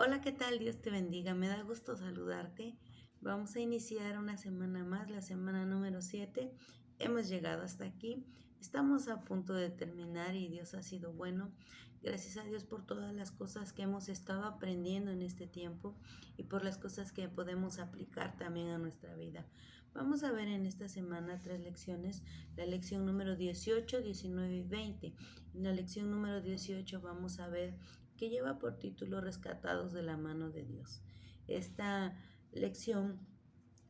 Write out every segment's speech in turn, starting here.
Hola, ¿qué tal? Dios te bendiga. Me da gusto saludarte. Vamos a iniciar una semana más, la semana número 7. Hemos llegado hasta aquí. Estamos a punto de terminar y Dios ha sido bueno. Gracias a Dios por todas las cosas que hemos estado aprendiendo en este tiempo y por las cosas que podemos aplicar también a nuestra vida. Vamos a ver en esta semana 3 lecciones, la lección número 18, 19 y 20. En la lección número 18 vamos a ver que lleva por título Rescatados de la mano de Dios. Esta lección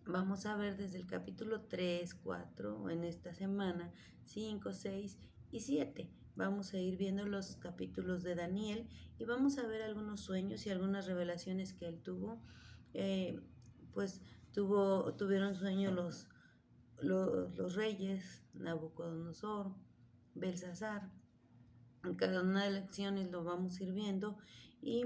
vamos a ver desde el capítulo 3, 4 en esta semana, 5, 6 y 7. Vamos a ir viendo los capítulos de Daniel y vamos a ver algunos sueños y algunas revelaciones que él tuvo. Pues tuvieron sueño los reyes, Nabucodonosor, Belsasar. En cada una de las lecciones lo vamos a ir viendo y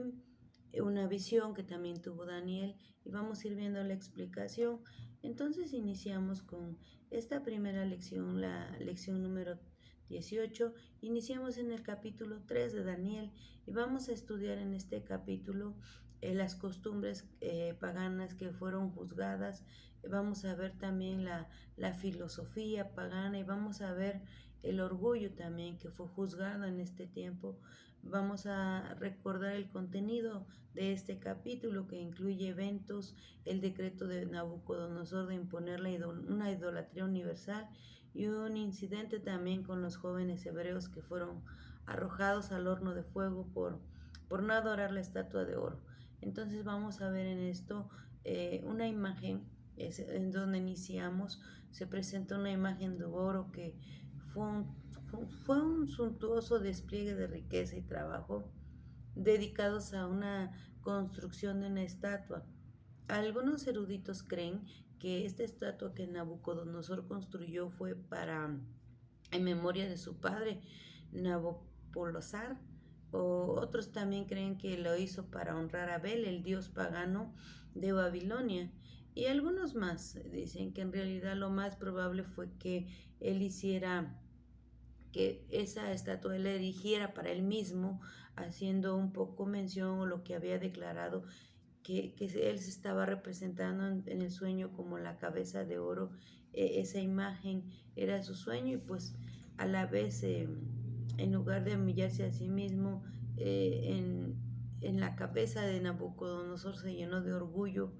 una visión que también tuvo Daniel y vamos a ir viendo la explicación. Entonces iniciamos con esta primera lección, la lección número 18. Iniciamos en el capítulo 3 de Daniel y vamos a estudiar en este capítulo las costumbres paganas que fueron juzgadas. Vamos a ver también la filosofía pagana y vamos a ver el orgullo también que fue juzgado en este tiempo. Vamos a recordar el contenido de este capítulo que incluye eventos, el decreto de Nabucodonosor de imponer una idolatría universal y un incidente también con los jóvenes hebreos que fueron arrojados al horno de fuego por no adorar la estatua de oro. Entonces vamos a ver en esto una imagen, es en donde iniciamos, se presenta una imagen de oro que fue un suntuoso despliegue de riqueza y trabajo dedicados a una construcción de una estatua. Algunos eruditos creen que esta estatua que Nabucodonosor construyó fue en memoria de su padre, Nabopolosar, o otros también creen que lo hizo para honrar a Bel, el dios pagano de Babilonia. Y algunos más dicen que en realidad lo más probable fue que él hiciera que esa estatua él erigiera para él mismo, haciendo un poco mención a lo que había declarado, que él se estaba representando en el sueño como la cabeza de oro. Esa imagen era su sueño y pues a la vez, en lugar de humillarse a sí mismo, en la cabeza de Nabucodonosor se llenó de orgullo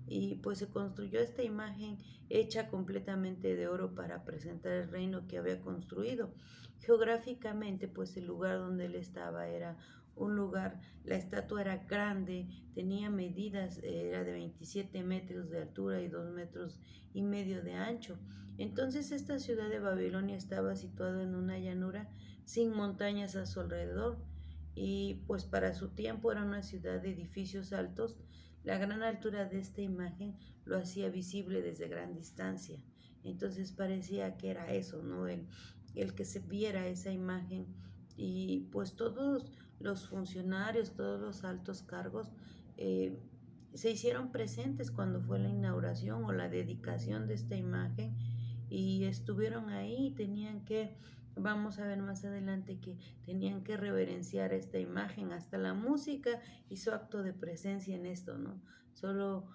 y pues se construyó esta imagen hecha completamente de oro para presentar el reino que había construido. Geográficamente, pues el lugar donde él estaba era un lugar, la estatua era grande, tenía medidas, era de 27 metros de altura y 2,5 metros de ancho. Entonces esta ciudad de Babilonia estaba situada en una llanura sin montañas a su alrededor y pues para su tiempo era una ciudad de edificios altos. La gran altura de esta imagen lo hacía visible desde gran distancia. Entonces parecía que era eso, ¿no? El que se viera esa imagen y pues todos los funcionarios, todos los altos cargos se hicieron presentes cuando fue la inauguración o la dedicación de esta imagen y estuvieron ahí, tenían que, vamos a ver más adelante que tenían que reverenciar esta imagen, hasta la música hizo acto de presencia en esto, ¿no? Solo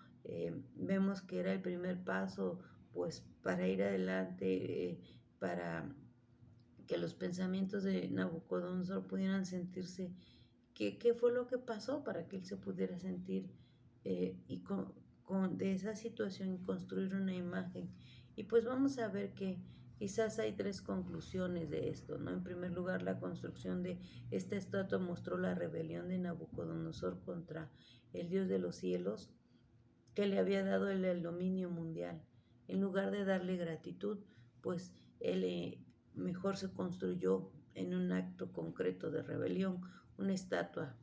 vemos que era el primer paso pues para ir adelante, para que los pensamientos de Nabucodonosor pudieran sentirse, qué fue lo que pasó para que él se pudiera sentir y de esa situación y construir una imagen. Y pues vamos a ver que quizás hay 3 conclusiones de esto, ¿no? En primer lugar, la construcción de esta estatua mostró la rebelión de Nabucodonosor contra el Dios de los cielos, que le había dado el dominio mundial. En lugar de darle gratitud, pues él mejor se construyó en un acto concreto de rebelión una estatua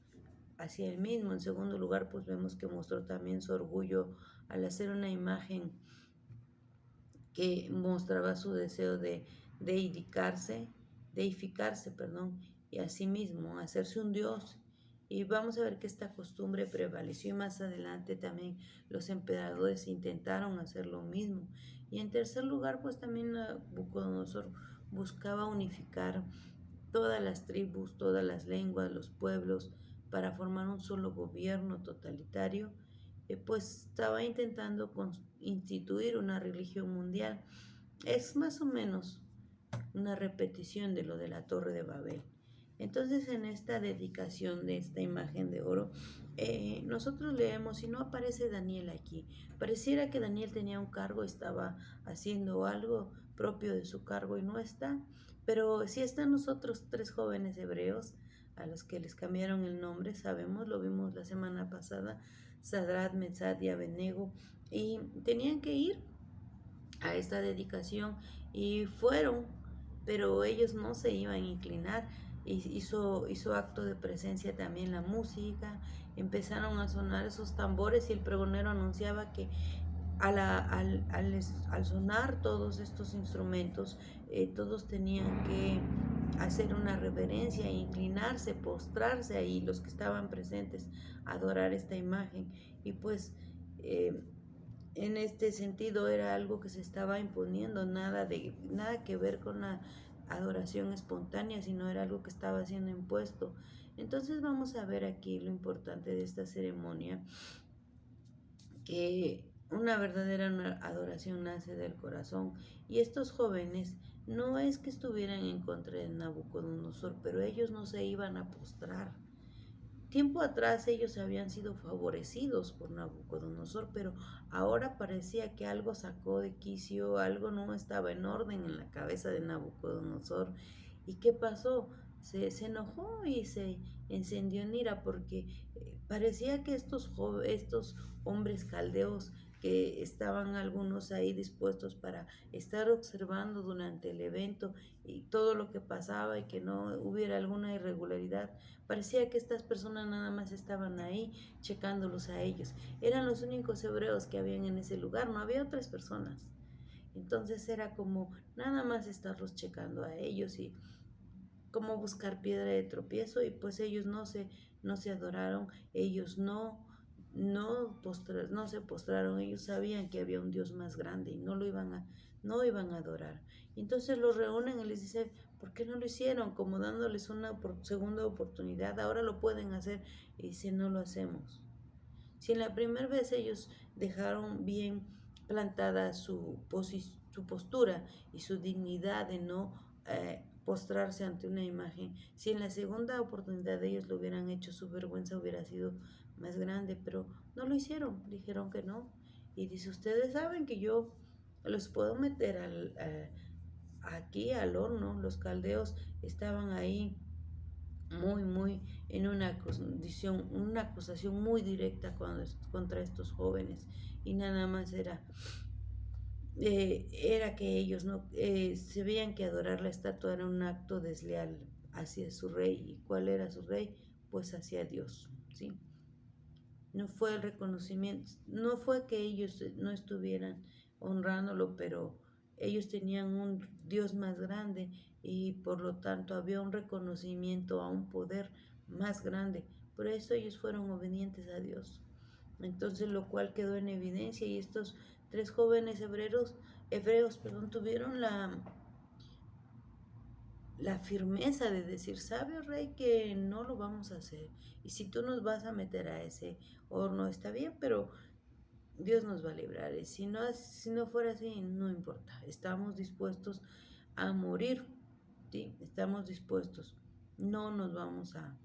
hacia él mismo. En segundo lugar, pues vemos que mostró también su orgullo al hacer una imagen que mostraba su deseo de deificarse, perdón, y asimismo hacerse un dios. Y vamos a ver que esta costumbre prevaleció y más adelante también los emperadores intentaron hacer lo mismo. Y en tercer lugar, pues también Nabucodonosor buscaba unificar todas las tribus, todas las lenguas, los pueblos, para formar un solo gobierno totalitario, pues estaba intentando instituir una religión mundial. Es más o menos una repetición de lo de la Torre de Babel. Entonces, en esta dedicación de esta imagen de oro, nosotros leemos y no aparece Daniel aquí. Pareciera que Daniel tenía un cargo, estaba haciendo algo propio de su cargo y no está. Pero sí están nosotros tres jóvenes hebreos a los que les cambiaron el nombre, sabemos, lo vimos la semana pasada, Sadrat, Mesad y Abednego, y tenían que ir a esta dedicación y fueron, pero ellos no se iban a inclinar. Hizo acto de presencia también la música, empezaron a sonar esos tambores y el pregonero anunciaba que al sonar todos estos instrumentos, todos tenían que hacer una reverencia, e inclinarse, postrarse ahí, los que estaban presentes, adorar esta imagen. Y pues eh, en este sentido era algo que se estaba imponiendo, nada que ver con la adoración espontánea, sino era algo que estaba siendo impuesto. Entonces vamos a ver aquí lo importante de esta ceremonia, que una verdadera adoración nace del corazón, y estos jóvenes no es que estuvieran en contra de Nabucodonosor, pero ellos no se iban a postrar. Tiempo atrás ellos habían sido favorecidos por Nabucodonosor, pero ahora parecía que algo sacó de quicio, algo no estaba en orden en la cabeza de Nabucodonosor. ¿Y qué pasó? Se enojó y se encendió en ira porque parecía que estos hombres caldeos, que estaban algunos ahí dispuestos para estar observando durante el evento y todo lo que pasaba y que no hubiera alguna irregularidad, parecía que estas personas nada más estaban ahí checándolos a ellos. Eran los únicos hebreos que habían en ese lugar, no había otras personas. Entonces era como nada más estarlos checando a ellos y como buscar piedra de tropiezo, y pues ellos no se adoraron, ellos no se postraron, ellos sabían que había un Dios más grande y no iban a adorar. Entonces los reúnen y les dicen, ¿por qué no lo hicieron? Como dándoles una segunda oportunidad, ahora lo pueden hacer, y dice, no lo hacemos. Si en la primera vez ellos dejaron bien plantada su postura y su dignidad de no postrarse ante una imagen, si en la segunda oportunidad ellos lo hubieran hecho, su vergüenza hubiera sido más grande, pero no lo hicieron, dijeron que no. Y dice, ustedes saben que yo los puedo meter aquí al horno. Los caldeos estaban ahí muy en una acusación muy directa contra estos jóvenes, y nada más era que ellos no se veían que adorar la estatua era un acto desleal hacia su rey. ¿Y cuál era su rey? Pues hacia Dios, ¿sí? No fue el reconocimiento, no fue que ellos no estuvieran honrándolo, pero ellos tenían un Dios más grande, y por lo tanto había un reconocimiento a un poder más grande. Por eso ellos fueron obedientes a Dios. Entonces, lo cual quedó en evidencia, y estos tres jóvenes hebreos, tuvieron la firmeza de decir, sabe, rey, que no lo vamos a hacer. Y si tú nos vas a meter a ese horno, está bien, pero Dios nos va a librar. Y si no fuera así, no importa. Estamos dispuestos a morir, ¿sí? Estamos dispuestos. No nos vamos a,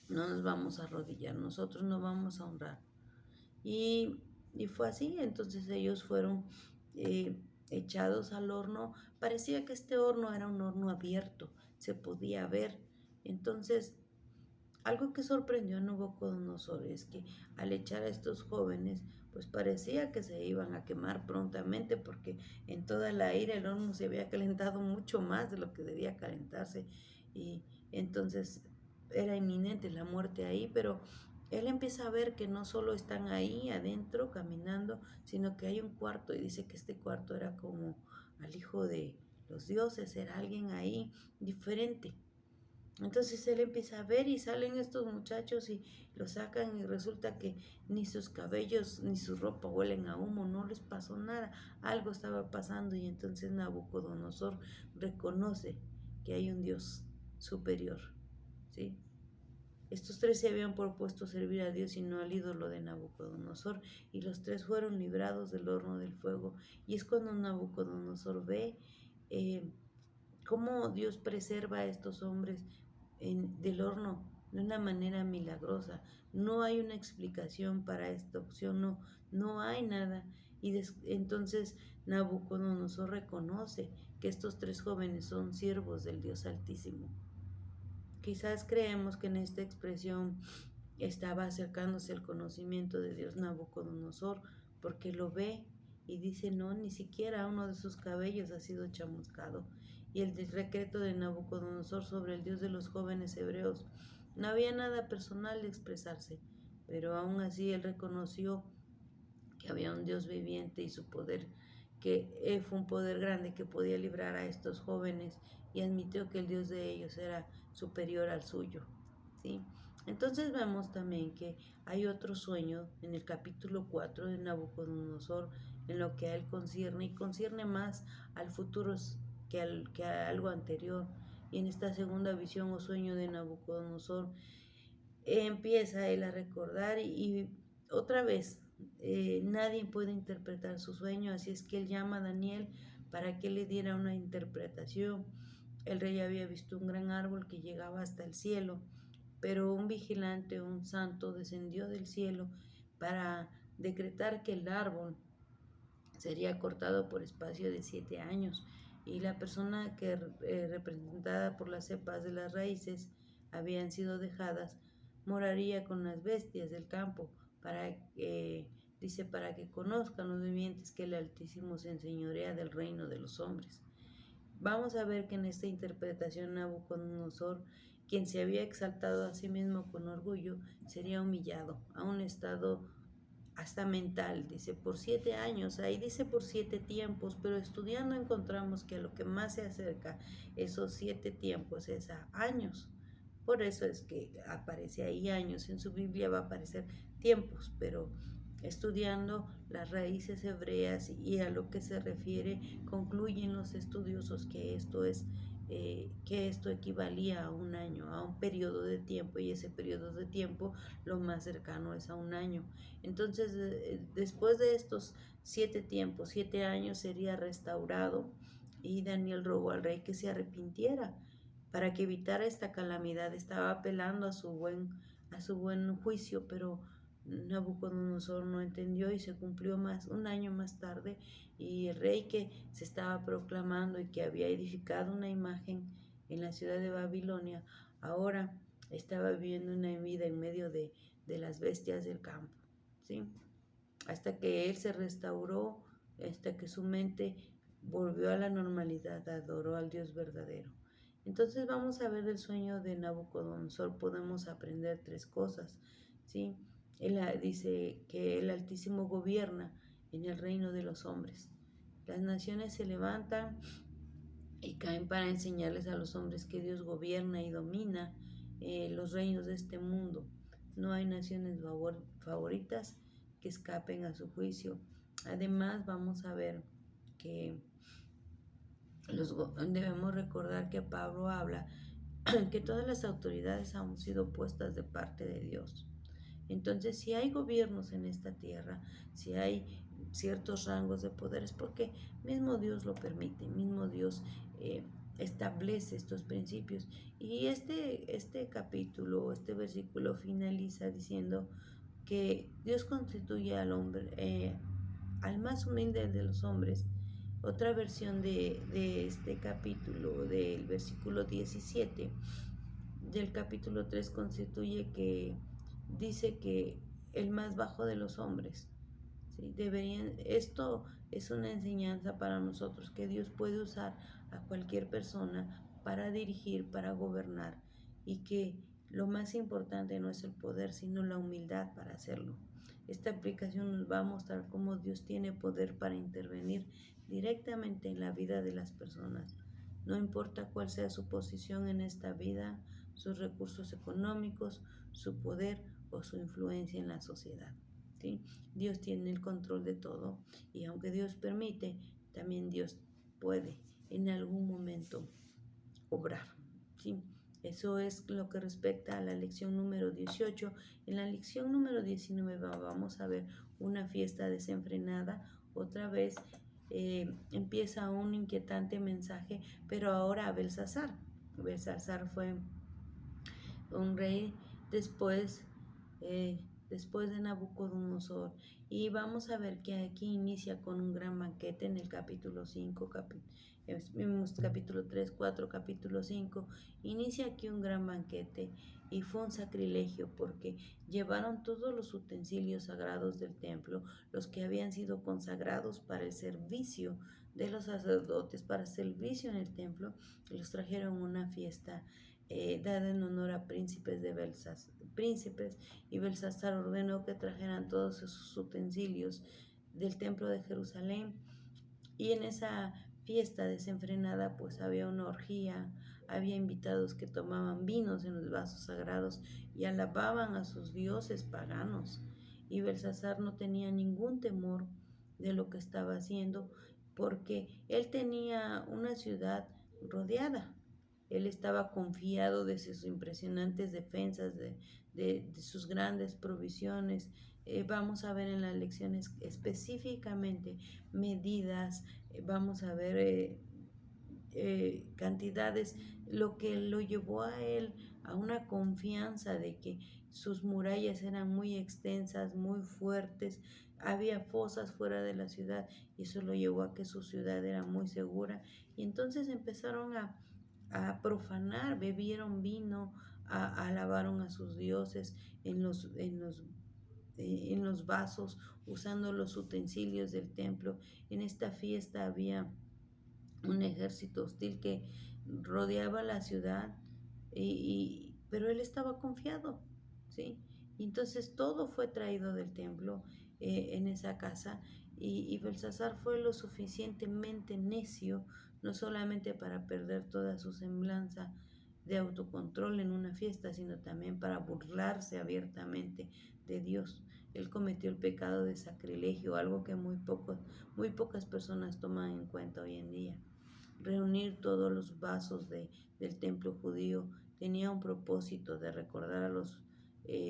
no nos vamos a arrodillar. Nosotros no vamos a honrar. Y, y fue así. Entonces ellos fueron echados al horno. Parecía que este horno era un horno abierto, se podía ver. Entonces, algo que sorprendió a Nabucodonosor es que al echar a estos jóvenes, pues parecía que se iban a quemar prontamente, porque en toda la ira el horno se había calentado mucho más de lo que debía calentarse, y entonces era inminente la muerte ahí. Pero él empieza a ver que no solo están ahí adentro caminando, sino que hay un cuarto, y dice que este cuarto era como al hijo de los dioses, era alguien ahí diferente. Entonces él empieza a ver y salen estos muchachos y los sacan, y resulta que ni sus cabellos ni su ropa huelen a humo, no les pasó nada, algo estaba pasando. Y entonces Nabucodonosor reconoce que hay un Dios superior, ¿sí? Estos tres se habían propuesto servir a Dios y no al ídolo de Nabucodonosor, y los tres fueron librados del horno del fuego. Y es cuando Nabucodonosor ve eh, cómo Dios preserva a estos hombres del horno de una manera milagrosa. No hay una explicación para esta opción, no hay nada. Y entonces Nabucodonosor reconoce que estos tres jóvenes son siervos del Dios Altísimo. Quizás creemos que en esta expresión estaba acercándose el conocimiento de Dios Nabucodonosor, porque lo ve y dice, no, ni siquiera uno de sus cabellos ha sido chamuscado. Y el decreto de Nabucodonosor sobre el Dios de los jóvenes hebreos, no había nada personal de expresarse, pero aún así él reconoció que había un Dios viviente y su poder, que fue un poder grande que podía librar a estos jóvenes, y admitió que el Dios de ellos era superior al suyo. ¿Sí? Entonces vemos también que hay otro sueño en el capítulo 4 de Nabucodonosor en lo que a él concierne, y concierne más al futuro que a algo anterior. Y en esta segunda visión o sueño de Nabucodonosor empieza él a recordar y otra vez nadie puede interpretar su sueño, así es que él llama a Daniel para que le diera una interpretación. El rey había visto un gran árbol que llegaba hasta el cielo, pero un vigilante, un santo, descendió del cielo para decretar que el árbol sería cortado por espacio de 7 años, y la persona que representada por las cepas de las raíces habían sido dejadas moraría con las bestias del campo para dice, para que conozcan los vivientes que el Altísimo se enseñorea del reino de los hombres. Vamos a ver que en esta interpretación Nabucodonosor, quien se había exaltado a sí mismo con orgullo, sería humillado a un estado hasta mental, dice, por 7 años, ahí dice por 7 tiempos, pero estudiando encontramos que a lo que más se acerca esos 7 tiempos es a años. Por eso es que aparece ahí años, en su Biblia va a aparecer tiempos, pero estudiando las raíces hebreas y a lo que se refiere, concluyen los estudiosos que esto equivalía a un año, a un periodo de tiempo, y ese periodo de tiempo lo más cercano es a un año. Entonces, después de estos 7 tiempos, 7 años, sería restaurado, y Daniel rogó al rey que se arrepintiera para que evitara esta calamidad. Estaba apelando a su buen juicio, pero Nabucodonosor no entendió y se cumplió un año más tarde, y el rey que se estaba proclamando y que había edificado una imagen en la ciudad de Babilonia, ahora estaba viviendo una vida en medio de las bestias del campo. ¿Sí? Hasta que él se restauró, hasta que su mente volvió a la normalidad, adoró al Dios verdadero. Entonces vamos a ver del sueño de Nabucodonosor, podemos aprender 3 cosas. ¿Sí? Él dice que el Altísimo gobierna en el reino de los hombres. Las naciones se levantan y caen para enseñarles a los hombres que Dios gobierna y domina los reinos de este mundo. No hay naciones favoritas que escapen a su juicio. Además, vamos a ver que debemos recordar que Pablo habla que todas las autoridades han sido puestas de parte de Dios. Entonces, si hay gobiernos en esta tierra, si hay ciertos rangos de poder, es porque mismo Dios lo permite, mismo Dios establece estos principios. Y este capítulo, este versículo finaliza diciendo que Dios constituye al hombre, al más humilde de los hombres. Otra versión de este capítulo, del versículo 17 del capítulo 3, constituye que dice que el más bajo de los hombres. ¿Sí? Esto es una enseñanza para nosotros, que Dios puede usar a cualquier persona para dirigir, para gobernar, y que lo más importante no es el poder, sino la humildad para hacerlo. Esta aplicación nos va a mostrar cómo Dios tiene poder para intervenir directamente en la vida de las personas. No importa cuál sea su posición en esta vida, sus recursos económicos, su poder o su influencia en la sociedad. ¿Sí? Dios tiene el control de todo, y aunque Dios permite, también Dios puede en algún momento obrar. ¿Sí? Eso es lo que respecta a la lección número 18. En la lección número 19 vamos a ver una fiesta desenfrenada. Otra vez empieza un inquietante mensaje, pero ahora a Belsasar. Belsasar fue un rey después, eh, después de Nabucodonosor. Y vamos a ver que aquí inicia con un gran banquete en el capítulo 5, capítulo 3, 4, capítulo 5. Inicia aquí un gran banquete y fue un sacrilegio porque llevaron todos los utensilios sagrados del templo, los que habían sido consagrados para el servicio de los sacerdotes, para el servicio en el templo, los trajeron a una fiesta dada en honor a príncipes, y Belsasar ordenó que trajeran todos esos utensilios del templo de Jerusalén. Y en esa fiesta desenfrenada pues había una orgía, había invitados que tomaban vinos en los vasos sagrados y alababan a sus dioses paganos. Y Belsasar no tenía ningún temor de lo que estaba haciendo porque él tenía una ciudad rodeada. Él estaba confiado de sus impresionantes defensas, de sus grandes provisiones. Vamos a ver en las lecciones específicamente medidas, vamos a ver cantidades, lo que lo llevó a él a una confianza de que sus murallas eran muy extensas, muy fuertes, había fosas fuera de la ciudad y eso lo llevó a que su ciudad era muy segura. Y entonces empezaron a profanar, bebieron vino, alabaron a sus dioses en los vasos, usando los utensilios del templo. En esta fiesta había un ejército hostil que rodeaba la ciudad, pero él estaba confiado, ¿sí? Y entonces todo fue traído del templo en esa casa y Belsasar fue lo suficientemente necio, no solamente para perder toda su semblanza de autocontrol en una fiesta, sino también para burlarse abiertamente de Dios. Él cometió el pecado de sacrilegio, algo que muy pocas personas toman en cuenta hoy en día. Reunir todos los vasos del templo judío tenía un propósito de recordar a los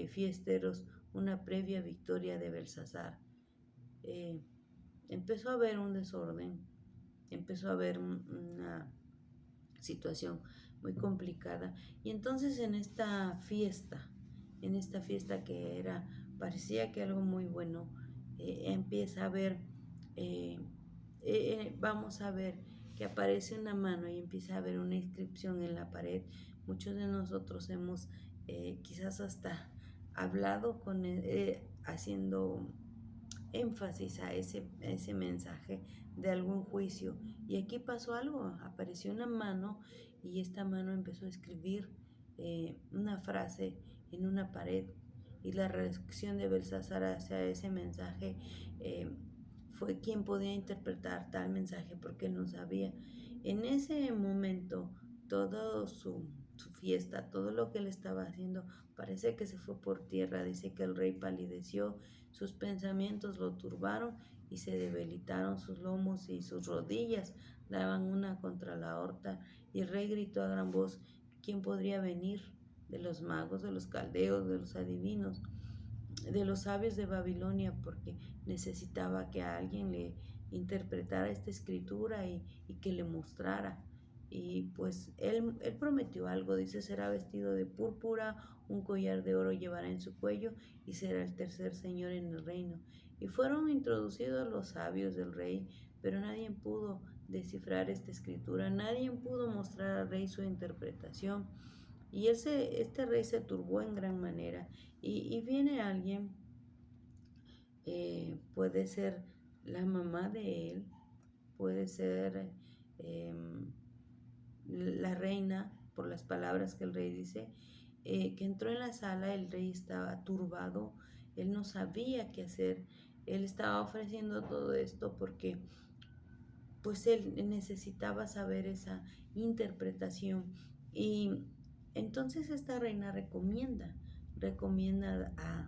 fiesteros una previa victoria de Belsasar. Empezó a haber un desorden, empezó a haber una situación muy complicada y entonces en esta fiesta que parecía que algo muy bueno, empieza a haber, vamos a ver que aparece una mano y empieza a haber una inscripción en la pared. Muchos de nosotros hemos quizás hasta hablado haciendo énfasis a ese mensaje de algún juicio. Y aquí pasó algo, apareció una mano y esta mano empezó a escribir una frase en una pared. Y la reacción de Belsasar hacia ese mensaje fue quien podía interpretar tal mensaje porque él no sabía. En ese momento, todo su fiesta, todo lo que él estaba haciendo, parece que se fue por tierra. Dice que el rey palideció, sus pensamientos lo turbaron y se debilitaron sus lomos y sus rodillas daban una contra la horta. Y el rey gritó a gran voz: ¿quién podría venir? De los magos, de los caldeos, de los adivinos, de los sabios de Babilonia, porque necesitaba que alguien le interpretara esta escritura y que le mostrara. Y pues él prometió algo, dice: será vestido de púrpura, un collar de oro llevará en su cuello y será el tercer señor en el reino. Y fueron introducidos los sabios del rey, pero nadie pudo descifrar esta escritura, nadie pudo mostrar al rey su interpretación. Y este rey se turbó en gran manera. Y viene alguien, puede ser la mamá de él, puede ser la reina, por las palabras que el rey dice, que entró en la sala. El rey estaba turbado, él no sabía qué hacer, él estaba ofreciendo todo esto porque pues él necesitaba saber esa interpretación. Y entonces esta reina recomienda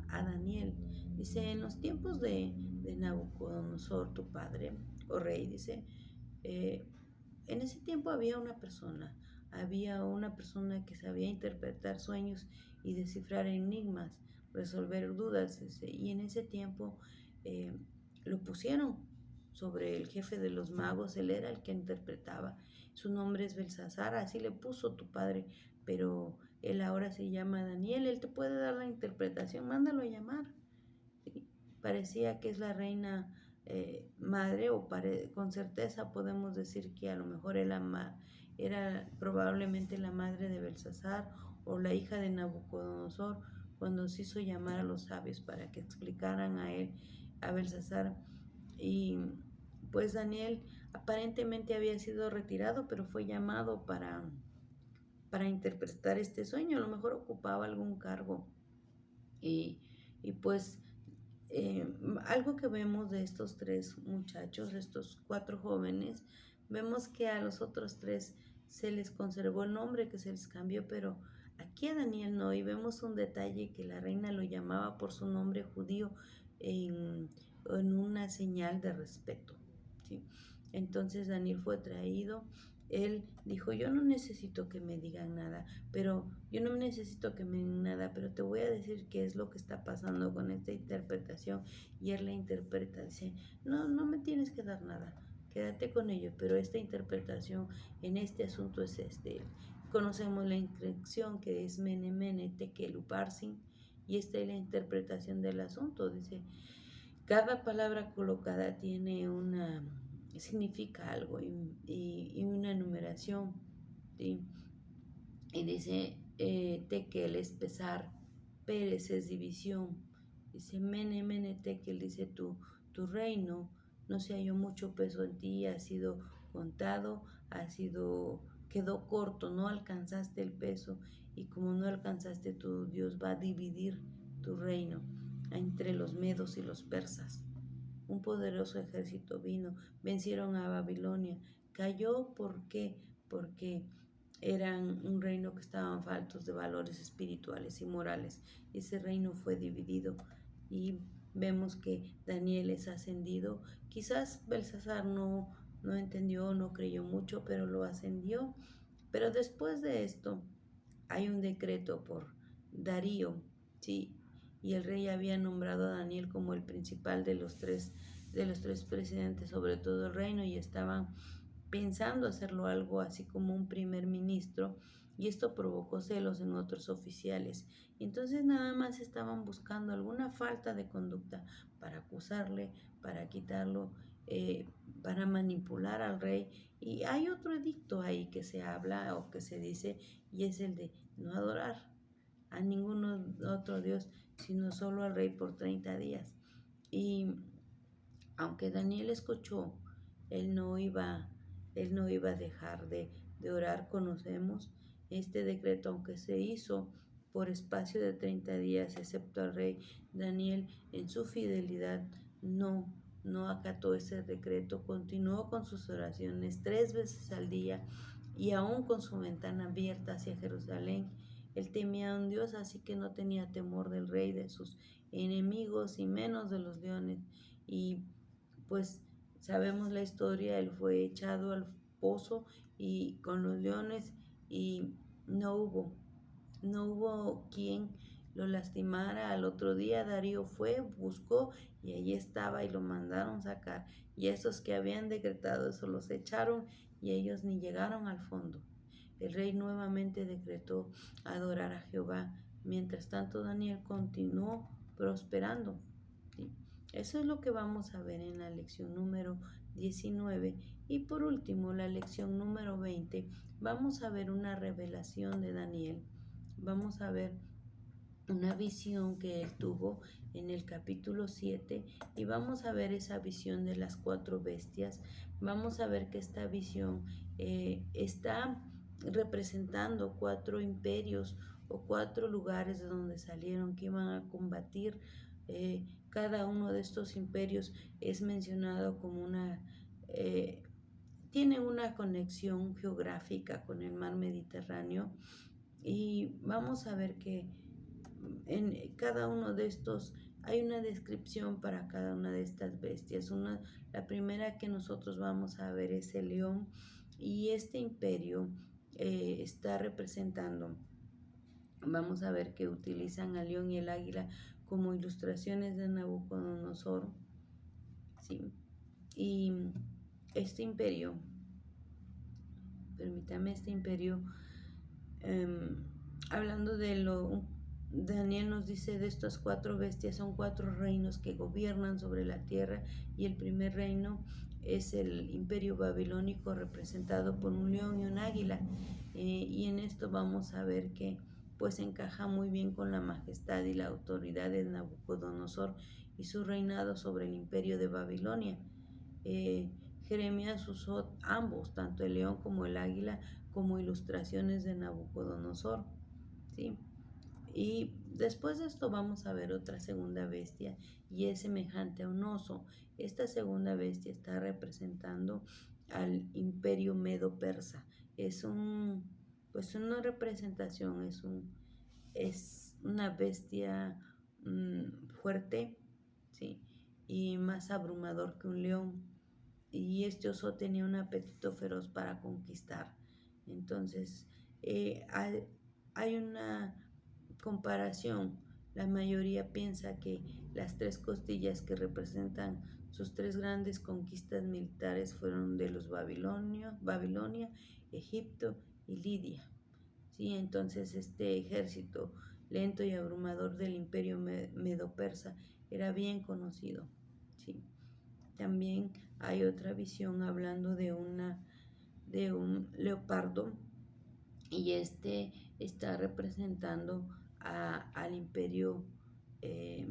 a Daniel. Dice: en los tiempos de Nabucodonosor, tu padre, o rey, dice, en ese tiempo había una persona había una persona que sabía interpretar sueños y descifrar enigmas, resolver dudas, y en ese tiempo eh, lo pusieron sobre el jefe de los magos. Él era el que interpretaba. Su nombre es Belsasar, así le puso tu padre, pero él ahora se llama Daniel. Él te puede dar la interpretación, mándalo a llamar. ¿Sí? Parecía que es la reina madre, o con certeza podemos decir que a lo mejor era probablemente la madre de Belsasar o la hija de Nabucodonosor, cuando se hizo llamar a los sabios para que explicaran a él, a Belsasar. Y pues Daniel aparentemente había sido retirado, pero fue llamado para interpretar este sueño. A lo mejor ocupaba algún cargo. Y, y pues algo que vemos de estos tres muchachos, estos cuatro jóvenes, vemos que a los otros tres se les conservó el nombre, que se les cambió, pero aquí a Daniel no. Y vemos un detalle, que la reina lo llamaba por su nombre judío en una señal de respeto, ¿sí? Entonces Daniel fue traído. Él dijo, yo no necesito que me digan nada, pero yo no necesito que me digan nada, pero te voy a decir qué es lo que está pasando con esta interpretación. Y él la interpreta, dice, no, no me tienes que dar nada, quédate con ello, pero esta interpretación en este asunto es este. Conocemos la inscripción, que es Mene Mene Tekel Upharsin, y esta es la interpretación del asunto. Dice, cada palabra colocada tiene significa algo, y una numeración, ¿sí? Y dice, Tekel es pesar, Pérez es división. Dice, Mene, Mene, Tekel, dice, tu reino no se halló mucho peso en ti, ha sido contado, quedó corto, no alcanzaste el peso, y como no alcanzaste, tu Dios va a dividir tu reino entre los medos y los persas. Un poderoso ejército vino, vencieron a Babilonia. Cayó, ¿por qué? Porque eran un reino que estaban faltos de valores espirituales y morales. Ese reino fue dividido, y vemos que Daniel es ascendido. Quizás Belsasar no entendió, no creyó mucho, pero lo ascendió. Pero después de esto hay un decreto por Darío, ¿sí? Y el rey había nombrado a Daniel como el principal de los tres presidentes sobre todo el reino, y estaban pensando hacerlo algo así como un primer ministro, y esto provocó celos en otros oficiales. Y entonces nada más estaban buscando alguna falta de conducta para acusarle, para quitarlo, para manipular al rey. Y hay otro edicto ahí que se habla o que se dice, y es el de no adorar a ningún otro Dios, sino solo al rey por 30 días. Y aunque Daniel escuchó, él no iba, él no iba a dejar de orar. Conocemos este decreto, aunque se hizo por espacio de 30 días, excepto al rey. Daniel, en su fidelidad, no acató ese decreto, continuó con sus oraciones 3 veces al día, y aún con su ventana abierta hacia Jerusalén. Él temía a un Dios, así que no tenía temor del rey, de sus enemigos, y menos de los leones. Y pues sabemos la historia, él fue echado al pozo y con los leones, y no hubo, no hubo quien lo lastimara. Al otro día Darío fue, buscó, y allí estaba, y lo mandaron sacar. Y esos que habían decretado eso los echaron, y ellos ni llegaron al fondo. El rey nuevamente decretó adorar a Jehová. Mientras tanto, Daniel continuó prosperando, ¿sí? Eso es lo que vamos a ver en la lección número 19. Y por último, la lección número 20, vamos a ver una revelación de Daniel. Vamos a ver una visión que él tuvo en el capítulo 7, y vamos a ver esa visión de las 4 bestias. Vamos a ver que esta visión está representando 4 imperios o 4 lugares de donde salieron, que iban a combatir. Cada uno de estos imperios es mencionado como tiene una conexión geográfica con el mar Mediterráneo. Y vamos a ver que en cada uno de estos hay una descripción para cada una de estas bestias. La primera que nosotros vamos a ver es el león, y este imperio está representando. Vamos a ver que utilizan al león y el águila como ilustraciones de Nabucodonosor, ¿sí? Y este imperio, permítame, hablando de Daniel nos dice de estas 4 bestias, son 4 reinos que gobiernan sobre la tierra, y el primer reino es el imperio babilónico representado por un león y un águila, y en esto vamos a ver que pues encaja muy bien con la majestad y la autoridad de Nabucodonosor y su reinado sobre el imperio de Babilonia. Jeremías usó ambos, tanto el león como el águila, como ilustraciones de Nabucodonosor, ¿sí? Y después de esto vamos a ver otra segunda bestia, y es semejante a un oso. Esta segunda bestia está representando al imperio medo-persa. Es pues una representación, es una bestia fuerte, ¿sí? Y más abrumador que un león. Y este oso tenía un apetito feroz para conquistar. Entonces, hay una comparación. La mayoría piensa que las 3 costillas que representan sus 3 grandes conquistas militares fueron de los Babilonia, Egipto y Lidia. ¿Sí? Entonces este ejército lento y abrumador del imperio medo-persa era bien conocido, ¿sí? También hay otra visión hablando de un leopardo, y este está representando al imperio eh,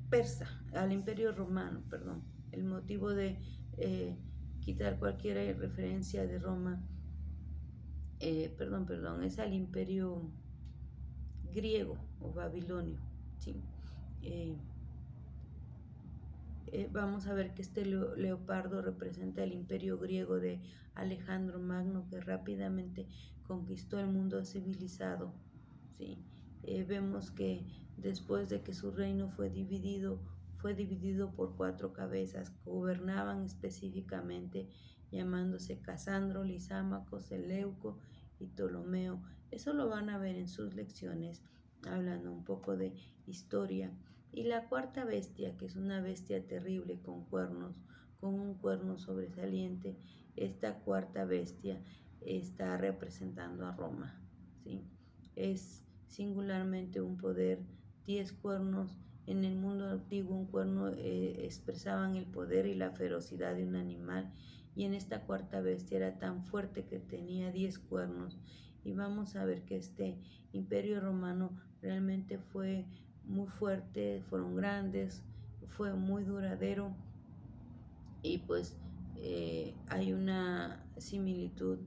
persa, al imperio romano, perdón. El motivo de quitar cualquier referencia de Roma, perdón, es al imperio griego o babilonio, ¿sí? Vamos a ver que este leopardo representa el imperio griego de Alejandro Magno, que rápidamente conquistó el mundo civilizado, ¿sí? Vemos que después de que su reino fue dividido por 4 cabezas que gobernaban específicamente, llamándose Casandro, Lisámaco, Seleuco y Ptolomeo. Eso lo van a ver en sus lecciones, hablando un poco de historia. Y la cuarta bestia, que es una bestia terrible con cuernos, con un cuerno sobresaliente, esta cuarta bestia está representando a Roma, ¿sí? Es singularmente un poder, 10 cuernos. En el mundo antiguo un cuerno expresaban el poder y la ferocidad de un animal, y en esta cuarta bestia era tan fuerte que tenía 10 cuernos. Y vamos a ver que este imperio romano realmente fue muy fuerte, fueron grandes, fue muy duradero, y pues hay una similitud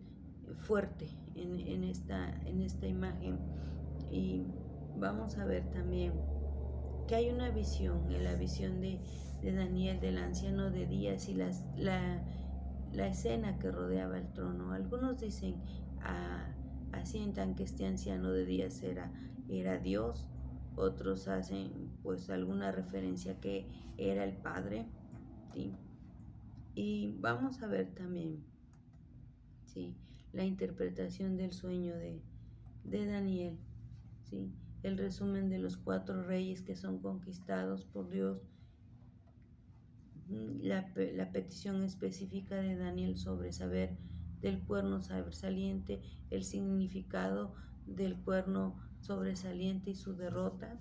fuerte en esta imagen. Y vamos a ver también que hay una visión, en la visión de Daniel, del anciano de días, y la escena que rodeaba el trono. Algunos dicen, asientan que este anciano de días era Dios. Otros hacen pues alguna referencia que era el Padre, ¿sí? Y vamos a ver también, ¿sí?, la interpretación del sueño de Daniel, ¿sí? El resumen de los 4 reyes que son conquistados por Dios, la petición específica de Daniel sobre saber del cuerno sobresaliente, el significado del cuerno sobresaliente y su derrota.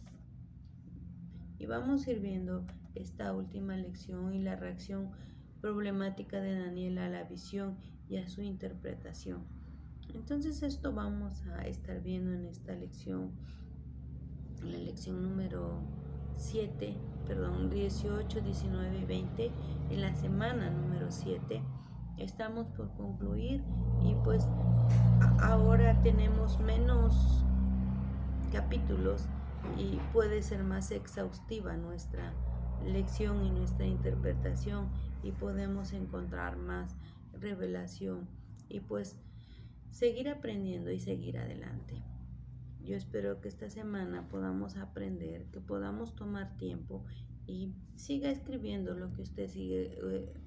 Y vamos a ir viendo esta última lección y la reacción problemática de Daniel a la visión y a su interpretación. Entonces esto vamos a estar viendo en esta lección, en la lección número 18, 19 y 20, en la semana número 7. Estamos por concluir, y pues ahora tenemos menos capítulos y puede ser más exhaustiva nuestra lección y nuestra interpretación, y podemos encontrar más revelación y pues seguir aprendiendo y seguir adelante. Yo espero que esta semana podamos aprender, que podamos tomar tiempo y siga escribiendo lo que usted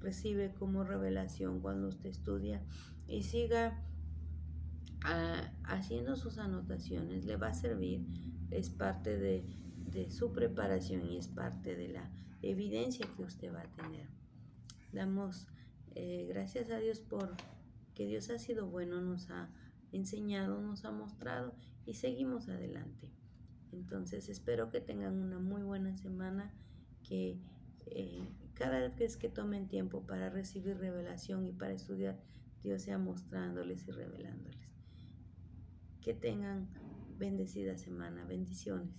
recibe como revelación cuando usted estudia y siga haciendo sus anotaciones. Le va a servir, es parte de su preparación y es parte de la evidencia que usted va a tener. Damos gracias a Dios por que Dios ha sido bueno, nos ha enseñado, nos ha mostrado y seguimos adelante. Entonces espero que tengan una muy buena semana, que cada vez que tomen tiempo para recibir revelación y para estudiar, Dios sea mostrándoles y revelándoles. Que tengan bendecida semana. Bendiciones.